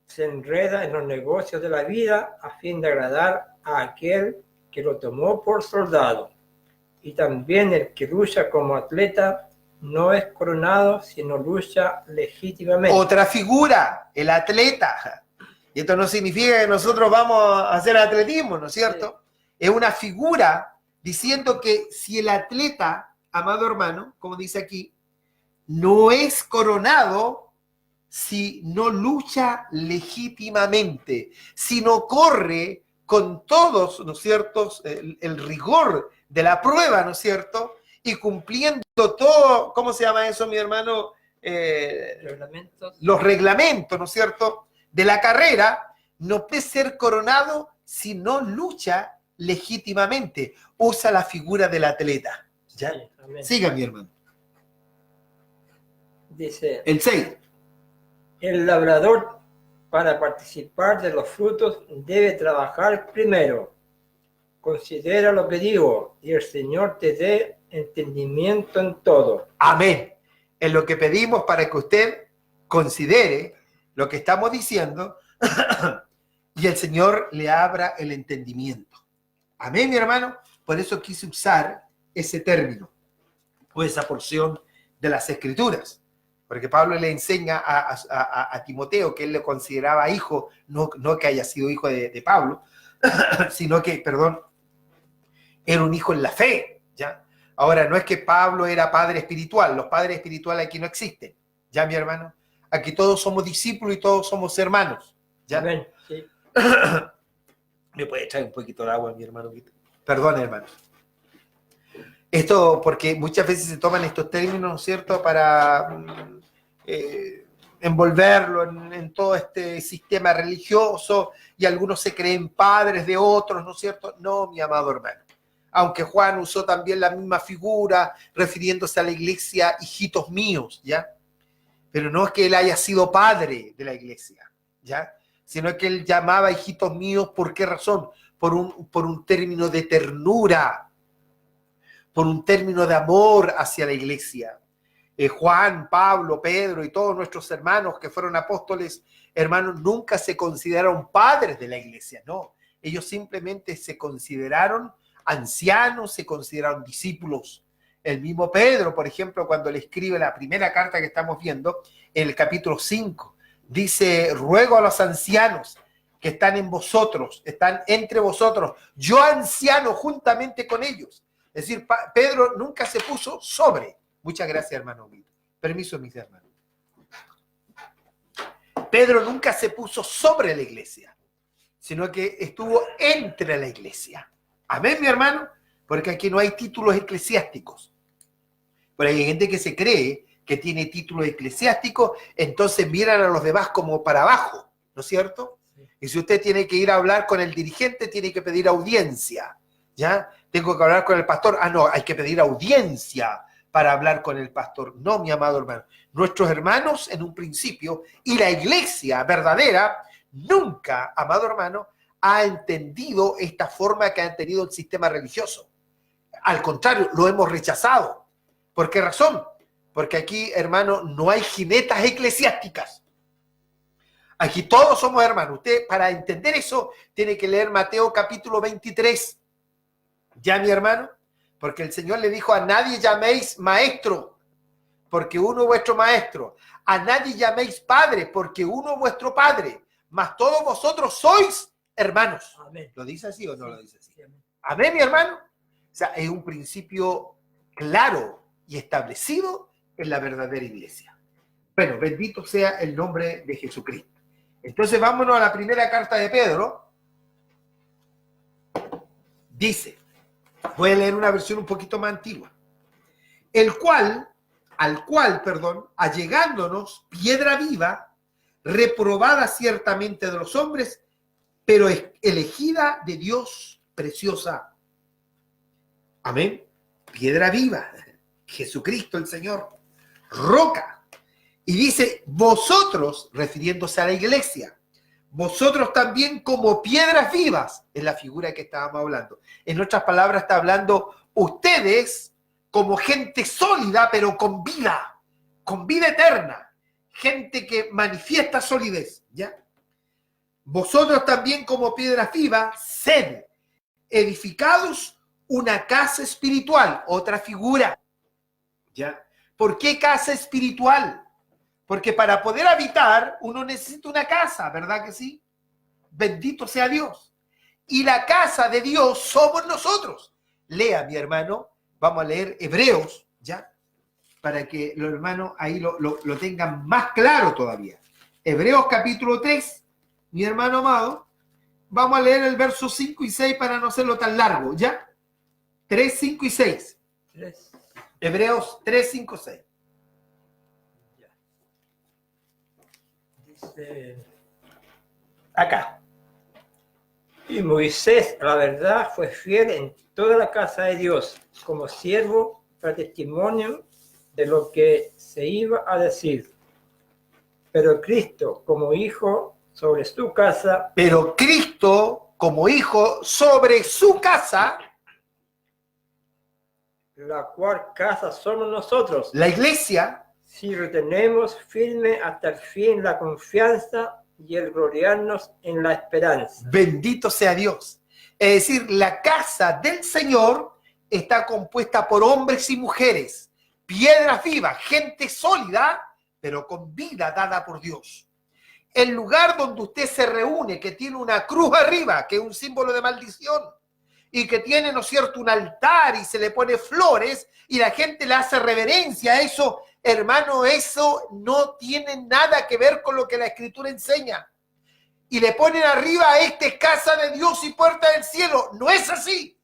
se enreda en los negocios de la vida a fin de agradar a aquel que lo tomó por soldado. Y también el que lucha como atleta no es coronado, sino lucha legítimamente. Otra figura, el atleta. Y esto no significa que nosotros vamos a hacer atletismo, ¿no es cierto? Sí. Es una figura diciendo que si el atleta, amado hermano, como dice aquí, no es coronado si no lucha legítimamente, si no corre con todos, ¿no es cierto?, el rigor de la prueba, ¿no es cierto?, y cumpliendo todo, ¿cómo se llama eso, mi hermano? Los reglamentos, ¿no es cierto?, de la carrera, no puede ser coronado si no lucha legítimamente. Usa la figura del atleta. ¿Ya? Sí, siga, mi hermano. Dice, el 6. El labrador, para participar de los frutos, debe trabajar primero. Considera lo que digo, y el Señor te dé entendimiento en todo. Amén. Es lo que pedimos para que usted considere lo que estamos diciendo y el Señor le abra el entendimiento. Amén, mi hermano. Por eso quise usar ese término o esa porción de las Escrituras. Porque Pablo le enseña a Timoteo que él le consideraba hijo, no que haya sido hijo de Pablo, sino que, era un hijo en la fe, ¿ya? Ahora, no es que Pablo era padre espiritual, los padres espirituales aquí no existen, ¿Ya, mi hermano? Aquí todos somos discípulos y todos somos hermanos. ¿Ya? Amén. Sí. ¿Me puede echar un poquito de agua, mi hermano? Perdón, hermano. Esto porque muchas veces se toman estos términos, ¿no es cierto?, para envolverlo en todo este sistema religioso, y algunos se creen padres de otros, ¿no es cierto? No, mi amado hermano. Aunque Juan usó también la misma figura refiriéndose a la iglesia, hijitos míos, ¿ya? Pero no es que él haya sido padre de la iglesia, ¿ya? Sino que él llamaba hijitos míos, ¿por qué razón? Por un término de ternura, por un término de amor hacia la iglesia. Juan, Pablo, Pedro y todos nuestros hermanos que fueron apóstoles, hermanos, nunca se consideraron padres de la iglesia, no. Ellos simplemente se consideraron ancianos, se consideraron discípulos. El mismo Pedro, por ejemplo, cuando le escribe la primera carta que estamos viendo, en el capítulo 5, dice: ruego a los ancianos que están en vosotros, están entre vosotros, yo anciano juntamente con ellos. Es decir, Pedro nunca se puso sobre. Muchas gracias, hermano. Permiso, mis hermanos. Pedro nunca se puso sobre la iglesia, sino que estuvo entre la iglesia. Amén, mi hermano, porque aquí no hay títulos eclesiásticos. Pero hay gente que se cree que tiene títulos eclesiásticos, entonces miran a los demás como para abajo, ¿no es cierto? Y si usted tiene que ir a hablar con el dirigente, tiene que pedir audiencia, ¿ya? Tengo que hablar con el pastor. Ah, no, hay que pedir audiencia para hablar con el pastor. No, mi amado hermano. Nuestros hermanos en un principio y la iglesia verdadera nunca, amado hermano, ha entendido esta forma que ha tenido el sistema religioso. Al contrario, lo hemos rechazado. ¿Por qué razón? Porque aquí, hermano, no hay jinetas eclesiásticas. Aquí todos somos hermanos. Usted, para entender eso, tiene que leer Mateo capítulo 23. ¿Ya, mi hermano? Porque el Señor le dijo: a nadie llaméis maestro, porque uno es vuestro maestro. A nadie llaméis padre, porque uno es vuestro padre. Mas todos vosotros sois hermanos. Amén. ¿Lo dice así o no lo dice así? Sí, amén. Amén, mi hermano. O sea, es un principio claro y establecido en la verdadera iglesia. Bueno, bendito sea el nombre de Jesucristo. Entonces vámonos a la primera carta de Pedro. Dice, voy a leer una versión un poquito más antigua. Al cual, allegándonos piedra viva, reprobada ciertamente de los hombres, pero elegida de Dios, preciosa. Amén. Piedra viva, Jesucristo el Señor, roca. Y dice, vosotros, refiriéndose a la iglesia, vosotros también como piedras vivas, es la figura que estábamos hablando. En otras palabras, está hablando ustedes como gente sólida, pero con vida eterna, gente que manifiesta solidez, ¿ya? Vosotros también como piedras vivas, sed edificados una casa espiritual, otra figura, ¿ya? ¿Por qué casa espiritual? Porque para poder habitar uno necesita una casa, ¿verdad que sí? Bendito sea Dios. Y la casa de Dios somos nosotros. Lea, mi hermano, vamos a leer Hebreos, ¿ya? Para que los hermanos ahí lo tengan más claro todavía. Hebreos capítulo 3, mi hermano amado. Vamos a leer el verso 5 y 6 para no hacerlo tan largo, ¿ya? 3, 5 y 6. 3. Hebreos 3, 5, 6. Dice acá. Y Moisés, la verdad, fue fiel en toda la casa de Dios, como siervo para testimonio de lo que se iba a decir. Pero Cristo, como hijo sobre su casa, Pero Cristo, como hijo sobre su casa, la cual casa somos nosotros, la iglesia, si retenemos firme hasta el fin la confianza y el gloriarnos en la esperanza. bendito sea Dios. Es decir, la casa del Señor está compuesta por hombres y mujeres, piedras vivas, gente sólida, pero con vida dada por Dios. El lugar donde usted se reúne, que tiene una cruz arriba, que es un símbolo de maldición, y que tiene, ¿no es cierto?, un altar y se le pone flores y la gente le hace reverencia a eso, Hermano, eso no tiene nada que ver con lo que la Escritura enseña. Y le ponen arriba, esta es casa de Dios y puerta del cielo. No es así.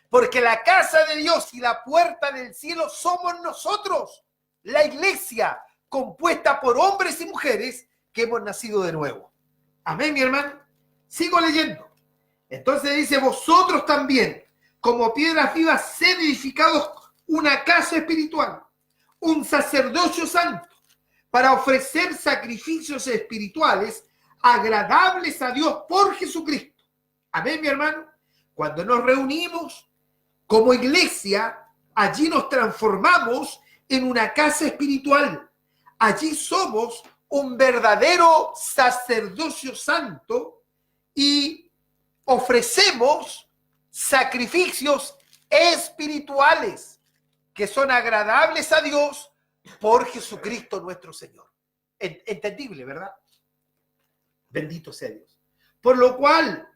Porque la casa de Dios y la puerta del cielo somos nosotros, la iglesia, compuesta por hombres y mujeres que hemos nacido de nuevo. Amén, mi hermano. Sigo leyendo. Entonces dice, vosotros también, como piedras vivas, sed edificados una casa espiritual, un sacerdocio santo, para ofrecer sacrificios espirituales agradables a Dios por Jesucristo. Amén, mi hermano. Cuando nos reunimos como iglesia, allí nos transformamos en una casa espiritual. Allí somos un verdadero sacerdocio santo y ofrecemos sacrificios espirituales que son agradables a Dios por Jesucristo nuestro Señor. Entendible, ¿verdad? Bendito sea Dios. Por lo cual,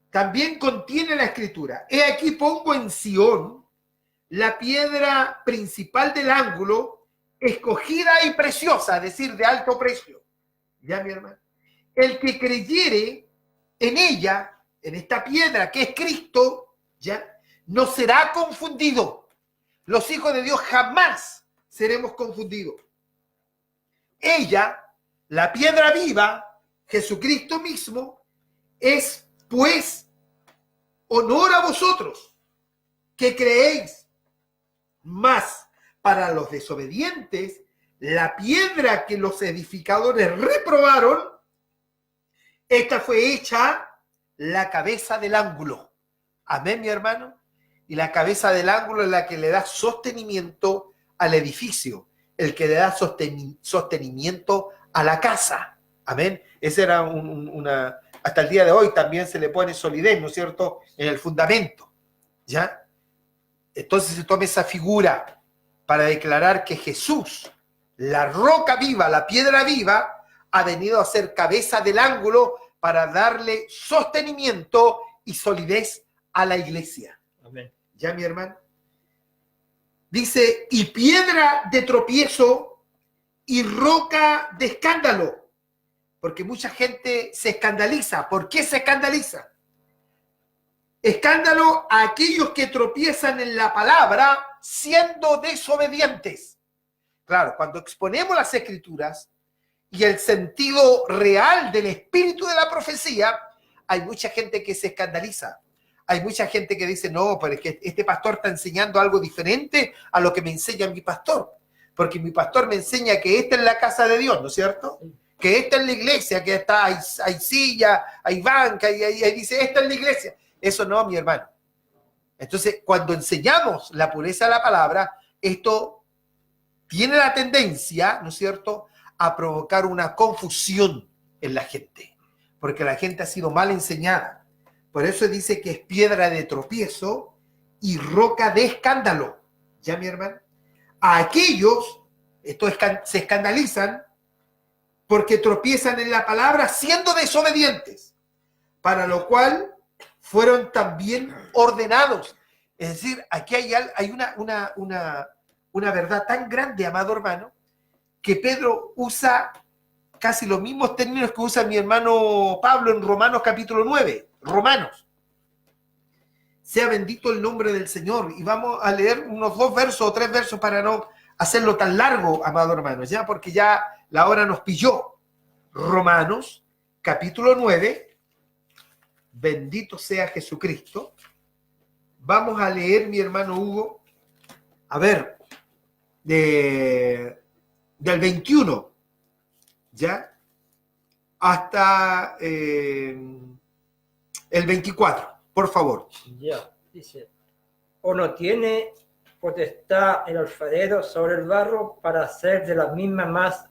también contiene la Escritura. He aquí pongo en Sión la piedra principal del ángulo, escogida y preciosa, es decir, de alto precio. Ya, mi hermano. El que creyere en ella, en esta piedra que es Cristo, ya, no será confundido. Los hijos de Dios jamás seremos confundidos. Ella, la piedra viva, Jesucristo mismo, es pues honor a vosotros que creéis, mas para los desobedientes, la piedra que los edificadores reprobaron, esta fue hecha la cabeza del ángulo. Amén, mi hermano. Y la cabeza del ángulo es la que le da sostenimiento al edificio, el que le da sostenimiento a la casa. Amén. Esa era una... Hasta el día de hoy también se le pone solidez, ¿no es cierto?, en el fundamento. ¿Ya? Entonces se toma esa figura para declarar que Jesús, la roca viva, la piedra viva, ha venido a ser cabeza del ángulo para darle sostenimiento y solidez a la iglesia. Amén. ¿Ya, mi hermano? Dice, y piedra de tropiezo y roca de escándalo. Porque mucha gente se escandaliza. ¿Por qué se escandaliza? Escándalo a aquellos que tropiezan en la palabra siendo desobedientes. Claro, cuando exponemos las Escrituras y el sentido real del espíritu de la profecía, hay mucha gente que se escandaliza. Hay mucha gente que dice, no, pero es que este pastor está enseñando algo diferente a lo que me enseña mi pastor. Porque mi pastor me enseña que esta es la casa de Dios, ¿no es cierto? Que esta es la iglesia, que está, hay silla, hay banca, y dice, esta es la iglesia. Eso no, mi hermano. Entonces, cuando enseñamos la pureza de la palabra, esto tiene la tendencia, ¿no es cierto?, a provocar una confusión en la gente, porque la gente ha sido mal enseñada. Por eso dice que es piedra de tropiezo y roca de escándalo. ¿Ya, mi hermano? A aquellos, se escandalizan porque tropiezan en la palabra siendo desobedientes, para lo cual fueron también ordenados. Es decir, aquí hay una verdad tan grande, amado hermano, que Pedro usa casi los mismos términos que usa mi hermano Pablo en Romanos capítulo 9. Romanos. Sea bendito el nombre del Señor. Y vamos a leer unos 2 versos o 3 versos para no hacerlo tan largo, amado hermano, ya, porque ya la hora nos pilló. Romanos capítulo 9. Bendito sea Jesucristo. Vamos a leer, mi hermano Hugo, a ver, del 21, ¿ya? Hasta el 24, por favor. Ya, dice, ¿o no tiene potestad el alfarero sobre el barro para hacer de la misma masa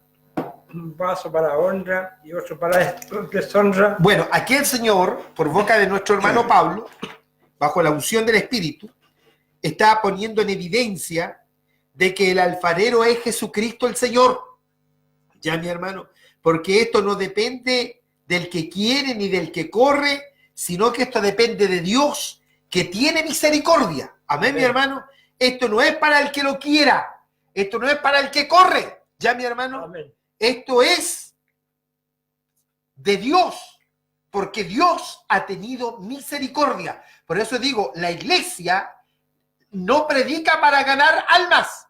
un vaso para honra y otro para deshonra? Bueno, aquí el Señor, por boca de nuestro hermano Pablo, bajo la unción del Espíritu, está poniendo en evidencia de que el alfarero es Jesucristo el Señor. Ya, mi hermano, porque esto no depende del que quiere ni del que corre, sino que esto depende de Dios, que tiene misericordia. Amén, mi hermano. Esto no es para el que lo quiera, Esto no es para el que corre, ya mi hermano. Amén. Esto es de Dios, porque Dios ha tenido misericordia. Por eso digo, la iglesia no predica para ganar almas.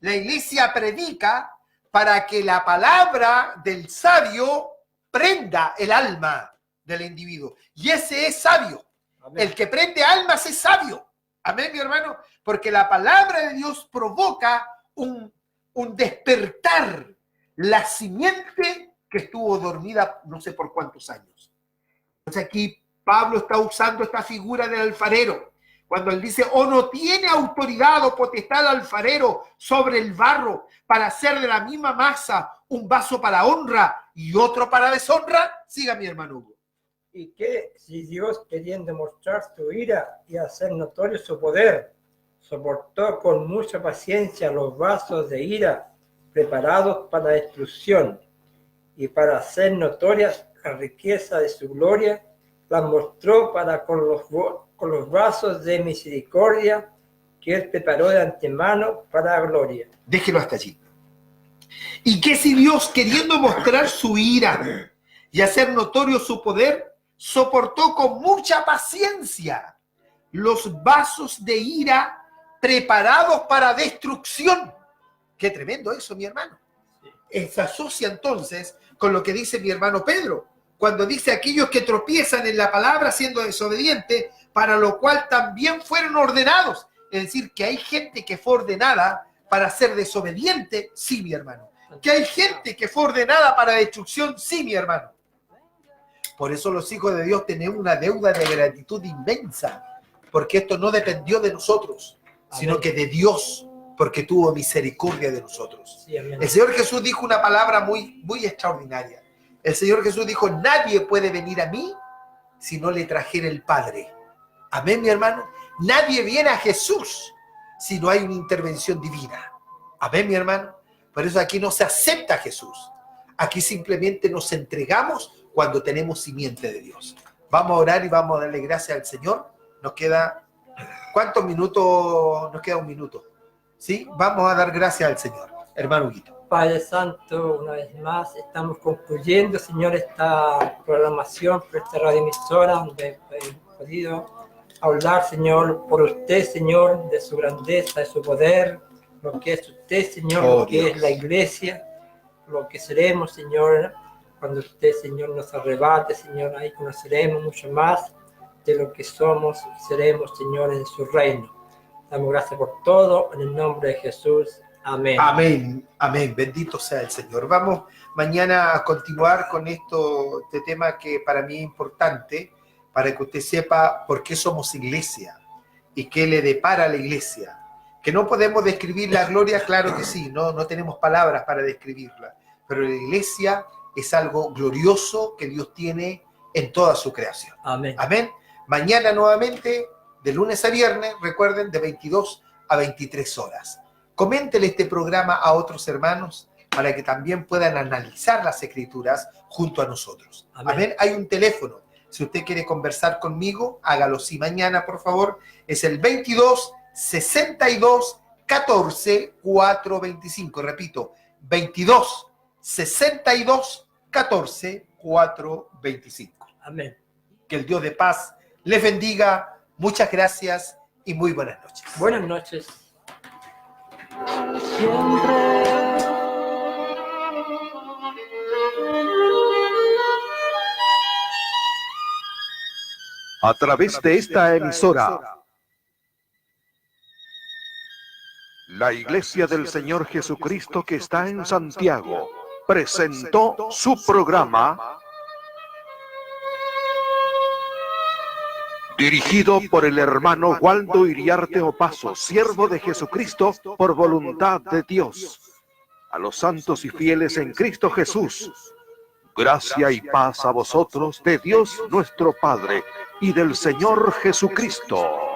La iglesia predica para que la palabra del sabio prenda el alma del individuo. Y ese es sabio. Amén. El que prende almas es sabio. Amén, mi hermano. Porque la palabra de Dios provoca un despertar, la simiente que estuvo dormida no sé por cuántos años. Entonces aquí Pablo está usando esta figura del alfarero. Cuando él dice, o no tiene autoridad o potestad el alfarero sobre el barro para hacer de la misma masa un vaso para honra y otro para deshonra. Siga mi hermano Hugo. Y que si Dios, queriendo mostrar su ira y hacer notorio su poder, soportó con mucha paciencia los vasos de ira preparados para destrucción, y para hacer notorias la riqueza de su gloria, las mostró para con los vasos de misericordia que él preparó de antemano para gloria. Déjelo hasta allí. Y que si Dios, queriendo mostrar su ira y hacer notorio su poder, soportó con mucha paciencia los vasos de ira preparados para destrucción. Qué tremendo eso, mi hermano. Se asocia entonces con lo que dice mi hermano Pedro, cuando dice aquellos que tropiezan en la palabra siendo desobedientes, para lo cual también fueron ordenados. Es decir, que hay gente que fue ordenada para ser desobediente, sí, mi hermano. Que hay gente que fue ordenada para destrucción, sí, mi hermano. Por eso los hijos de Dios tenemos una deuda de gratitud inmensa, porque esto no dependió de nosotros, sino que de Dios, porque tuvo misericordia de nosotros. Sí, amén. El Señor Jesús dijo una palabra muy, muy extraordinaria. El Señor Jesús dijo, nadie puede venir a mí si no le trajera el Padre. Amén, mi hermano. Nadie viene a Jesús si no hay una intervención divina. Amén, mi hermano. Por eso aquí no se acepta a Jesús. Aquí simplemente nos entregamos cuando tenemos simiente de Dios. Vamos a orar y vamos a darle gracias al Señor. Nos queda, ¿cuántos minutos? Nos queda un minuto. ¿Sí? Vamos a dar gracias al Señor. Hermano Huguito. Padre Santo, una vez más estamos concluyendo, Señor, esta programación por esta radioemisora, donde he podido hablar, Señor, por usted, Señor, de su grandeza, de su poder, lo que es usted, Señor, lo que Dios. es la iglesia, lo que seremos, Señor, cuando usted, Señor, nos arrebate, Señor, ahí conoceremos mucho más de lo que somos y seremos, Señor, en su reino. Damos gracias por todo, en el nombre de Jesús. Amén. Amén, amén. Bendito sea el Señor. Vamos mañana a continuar con este tema que para mí es importante, para que usted sepa por qué somos iglesia y qué le depara a la iglesia. Que no podemos describir la gloria, claro que sí, no tenemos palabras para describirla, pero la iglesia es algo glorioso que Dios tiene en toda su creación. Amén. Amén. Mañana nuevamente, de lunes a viernes, recuerden, de 22 a 23 horas. Coméntele este programa a otros hermanos para que también puedan analizar las escrituras junto a nosotros. Amén. Amén. Hay un teléfono. Si usted quiere conversar conmigo, hágalo sí mañana, por favor. Es el 22 62 14 425. Repito, 22 62 14 425. Amén. Que el Dios de paz les bendiga. Muchas gracias y muy buenas noches. Buenas noches. A través de esta emisora, la Iglesia del Señor Jesucristo que está en Santiago presentó su programa dirigido por el hermano Waldo Iriarte Opazo, siervo de Jesucristo por voluntad de Dios. A los santos y fieles en Cristo Jesús, gracia y paz a vosotros de Dios nuestro Padre y del Señor Jesucristo.